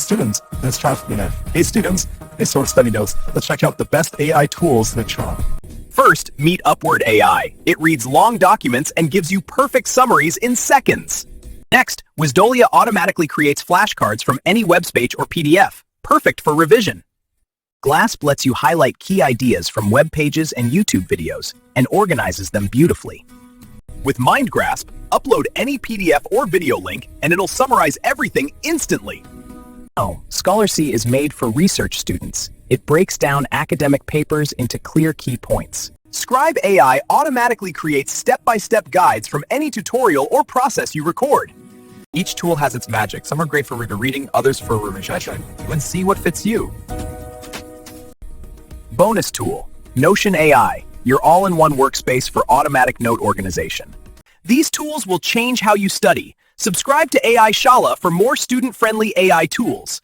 students, let's try, hey students, hey source study notes, let's check out the best AI tools to try. First, meet Upword AI. It reads long documents and gives you perfect summaries in seconds. Next, Wisdolia automatically creates flashcards from any web page or PDF, perfect for revision. Glasp lets you highlight key ideas from web pages and YouTube videos and organizes them beautifully. With MindGrasp, upload any PDF or video link and it'll summarize everything instantly. Oh, Scholarcy is made for research students. It breaks down academic papers into clear key points. Scribe AI automatically creates step-by-step guides from any tutorial or process you record. Each tool has its magic. Some are great for reading, others for revision. Let's see what fits you. Bonus tool, Notion AI, your all-in-one workspace for automatic note organization. These tools will change how you study. Subscribe to AI Shaalaa for more student-friendly AI tools.